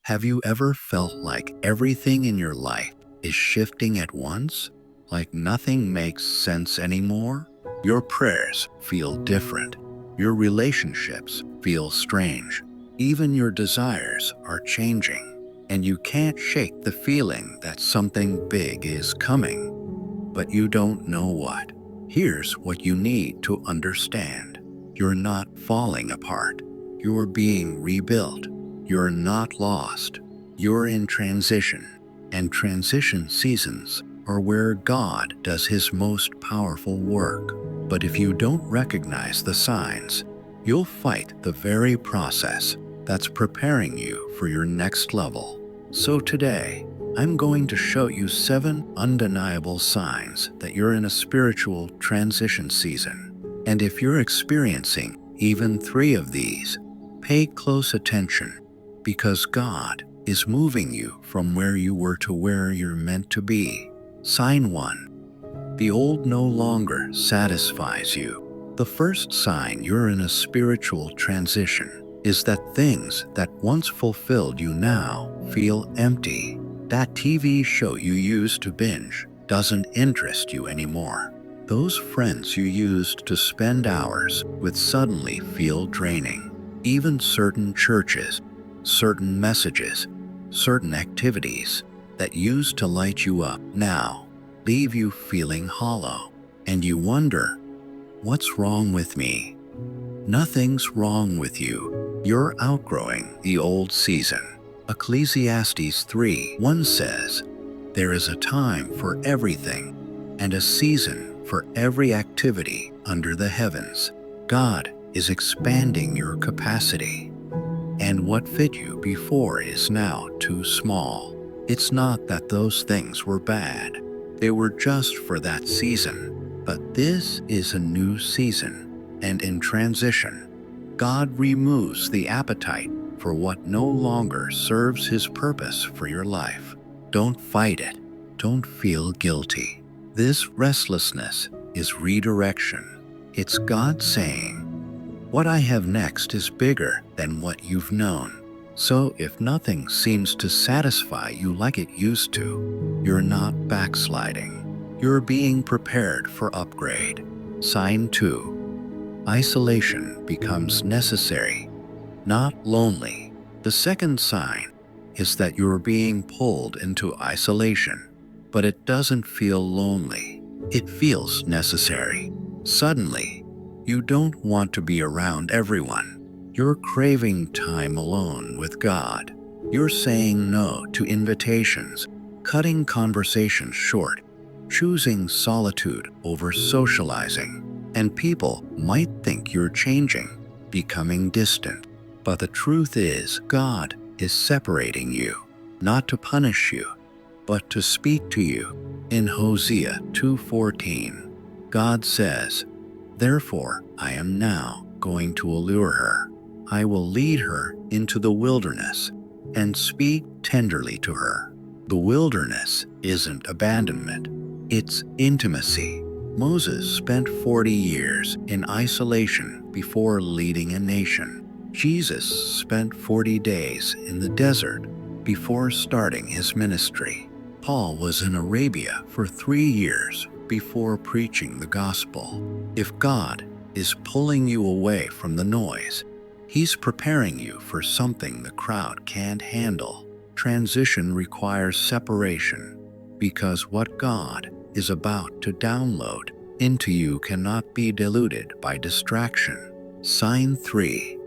Have you ever felt like everything in your life is shifting at once? Like nothing makes sense anymore? Your prayers feel different. Your relationships feel strange. Even your desires are changing. And you can't shake the feeling that something big is coming, but you don't know what. Here's what you need to understand. You're not falling apart. You're being rebuilt. You're not lost. You're in transition. And transition seasons are where God does his most powerful work. But if you don't recognize the signs, you'll fight the very process that's preparing you for your next level. So today, I'm going to show you 7 undeniable signs that you're in a spiritual transition season. And if you're experiencing even 3 of these, pay close attention, because God is moving you from where you were to where you're meant to be. Sign 1. The old no longer satisfies you. The first sign you're in a spiritual transition is that things that once fulfilled you now feel empty. That TV show you used to binge doesn't interest you anymore. Those friends you used to spend hours with suddenly feel draining. Even certain churches, certain messages, certain activities that used to light you up now leave you feeling hollow. And you wonder, what's wrong with me? Nothing's wrong with you. You're outgrowing the old season. Ecclesiastes 3:1 says, "There is a time for everything, and a season for every activity under the heavens." God is expanding your capacity. And what fit you before is now too small. It's not that those things were bad. They were just for that season. But this is a new season, and in transition, God removes the appetite for what no longer serves his purpose for your life. Don't fight it. Don't feel guilty. This restlessness is redirection. It's God saying, "What I have next is bigger than what you've known." So if nothing seems to satisfy you like it used to, you're not backsliding. You're being prepared for upgrade. Sign 2. Isolation becomes necessary, not lonely. The second sign is that you're being pulled into isolation, but it doesn't feel lonely. It feels necessary. Suddenly, you don't want to be around everyone. You're craving time alone with God. You're saying no to invitations, cutting conversations short, choosing solitude over socializing. And people might think you're changing, becoming distant. But the truth is, God is separating you, not to punish you, but to speak to you. In Hosea 2:14, God says, "Therefore I am now going to allure her. I will lead her into the wilderness and speak tenderly to her." The wilderness isn't abandonment, it's intimacy. Moses spent 40 years in isolation before leading a nation. Jesus spent 40 days in the desert before starting his ministry. Paul was in Arabia for 3 years before preaching the gospel. If God is pulling you away from the noise, he's preparing you for something the crowd can't handle. Transition requires separation, because what God is about to download into you cannot be diluted by distraction. Sign 3.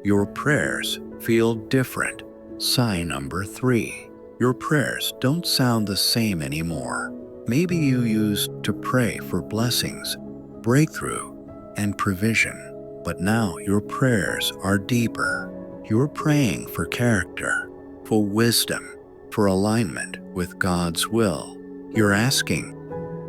Your prayers feel different. Sign number 3. Your prayers don't sound the same anymore. Maybe you used to pray for blessings, breakthrough, and provision, but now your prayers are deeper. You're praying for character, for wisdom, for alignment with God's will. You're asking,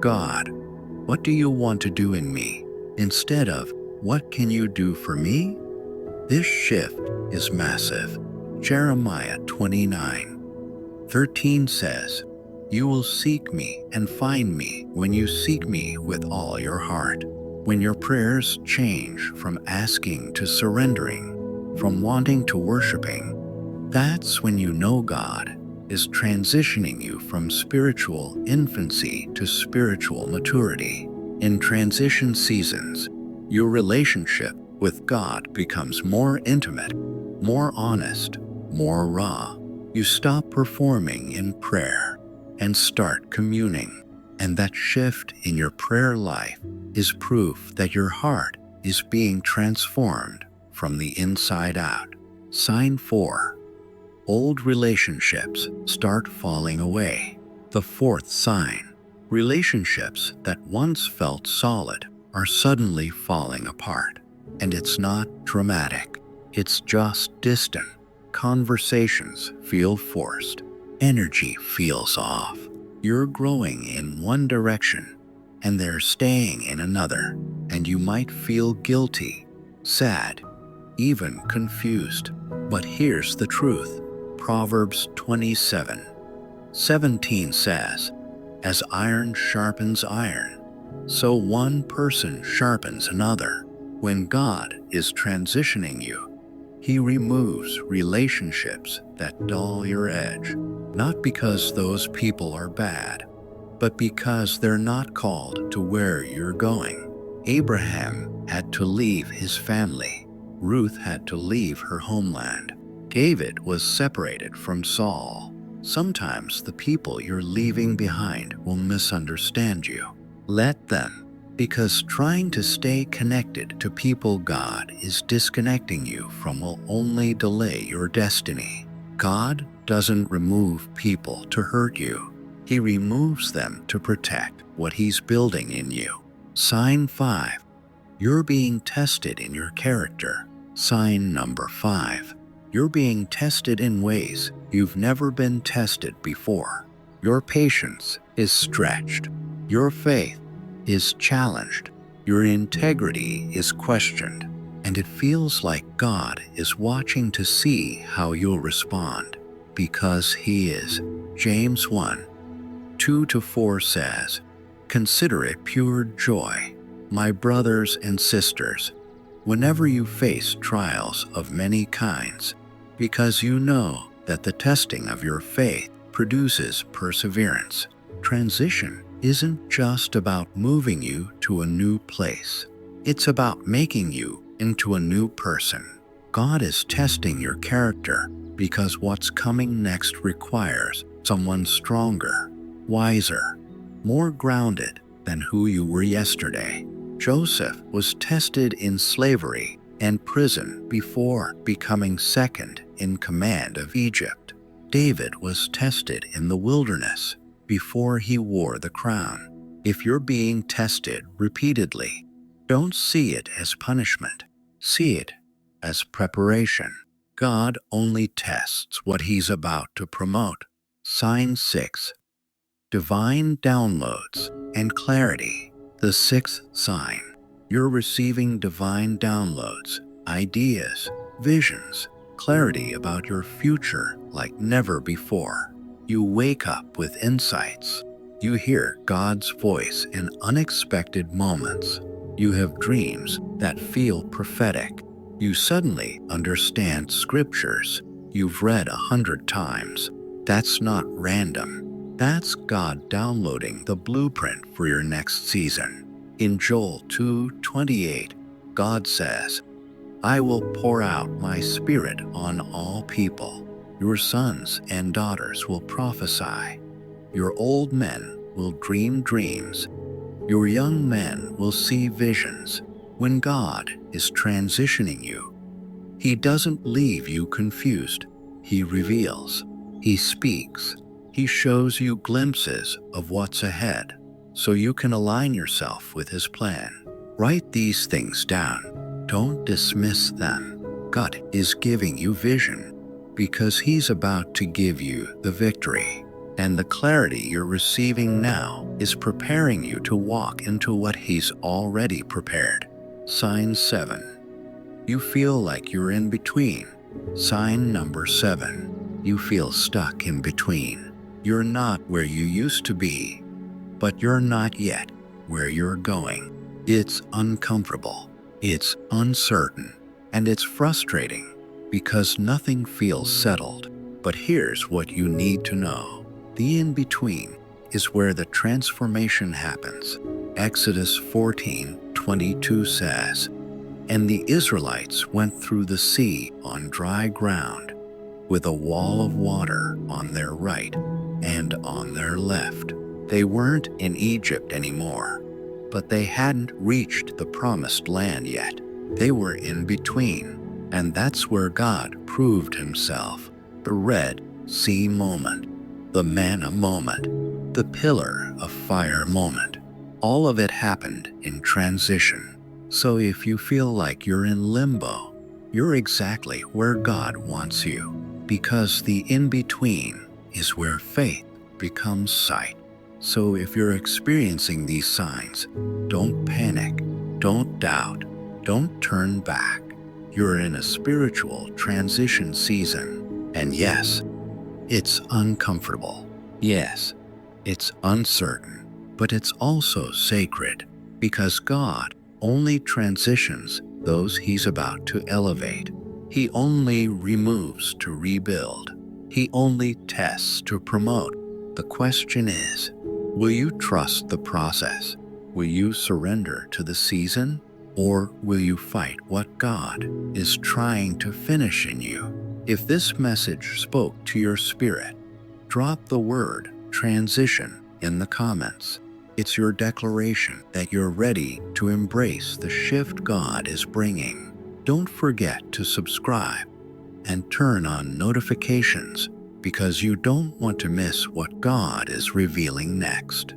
"God, what do you want to do in me?" instead of, "What can you do for me?" This shift is massive. Jeremiah 29:13 says, "You will seek me and find me when you seek me with all your heart." When your prayers change from asking to surrendering, from wanting to worshiping, That's when you know God is transitioning you from spiritual infancy to spiritual maturity. In transition seasons, your relationship with God becomes more intimate, more honest, more raw. You stop performing in prayer and start communing. And that shift in your prayer life is proof that your heart is being transformed from the inside out. Sign 4. Old relationships start falling away. The fourth sign. Relationships that once felt solid are suddenly falling apart. And it's not dramatic. It's just distant. Conversations feel forced. Energy feels off. You're growing in one direction, and they're staying in another. And you might feel guilty, sad, even confused. But here's the truth. Proverbs 27:17 says, "As iron sharpens iron, so one person sharpens another." When God is transitioning you, He removes relationships that dull your edge, not because those people are bad, but because they're not called to where you're going. Abraham had to leave his family. Ruth had to leave her homeland. David was separated from Saul. Sometimes the people you're leaving behind will misunderstand you. Let them, because trying to stay connected to people God is disconnecting you from will only delay your destiny. God doesn't remove people to hurt you. He removes them to protect what He's building in you. Sign 5. You're being tested in your character. Sign number 5. You're being tested in ways you've never been tested before. Your patience is stretched. Your faith is challenged. Your integrity is questioned. And it feels like God is watching to see how you'll respond. Because He is. James 1:2-4 says, "Consider it pure joy, my brothers and sisters, whenever you face trials of many kinds, because you know that the testing of your faith produces perseverance." Transition isn't just about moving you to a new place. It's about making you into a new person. God is testing your character because what's coming next requires someone stronger, wiser, more grounded than who you were yesterday. Joseph was tested in slavery and prison before becoming second in command of Egypt. David was tested in the wilderness before he wore the crown. If you're being tested repeatedly, don't see it as punishment. See it as preparation. God only tests what He's about to promote. Sign 6. Divine downloads and clarity. The sixth sign. You're receiving divine downloads, ideas, visions, clarity about your future like never before. You wake up with insights. You hear God's voice in unexpected moments. You have dreams that feel prophetic. You suddenly understand scriptures you've read 100 times. That's not random. That's God downloading the blueprint for your next season. In Joel 2:28, God says, "I will pour out my spirit on all people. Your sons and daughters will prophesy. Your old men will dream dreams. Your young men will see visions." When God is transitioning you, He doesn't leave you confused. He reveals. He speaks. He shows you glimpses of what's ahead, so you can align yourself with His plan. Write these things down. Don't dismiss them. God is giving you vision because He's about to give you the victory. And the clarity you're receiving now is preparing you to walk into what He's already prepared. Sign 7. You feel like you're in between. Sign number 7. You feel stuck in between. You're not where you used to be, but you're not yet where you're going. It's uncomfortable. It's uncertain. And it's frustrating because nothing feels settled. But here's what you need to know. The in-between is where the transformation happens. Exodus 14:22 says, "And the Israelites went through the sea on dry ground, with a wall of water on their right and on their left." They weren't in Egypt anymore, but they hadn't reached the promised land yet. They were in between, and that's where God proved himself. The Red Sea moment, the manna moment, the pillar of fire moment. All of it happened in transition. So if you feel like you're in limbo, you're exactly where God wants you, because the in-between is where faith becomes sight. So if you're experiencing these signs, don't panic, don't doubt, don't turn back. You're in a spiritual transition season. And yes, it's uncomfortable. Yes, it's uncertain, but it's also sacred, because God only transitions those he's about to elevate. He only removes to rebuild. He only tests to promote. The question is, will you trust the process? Will you surrender to the season? Or will you fight what God is trying to finish in you? If this message spoke to your spirit, drop the word transition in the comments. It's your declaration that you're ready to embrace the shift God is bringing. Don't forget to subscribe and turn on notifications, because you don't want to miss what God is revealing next.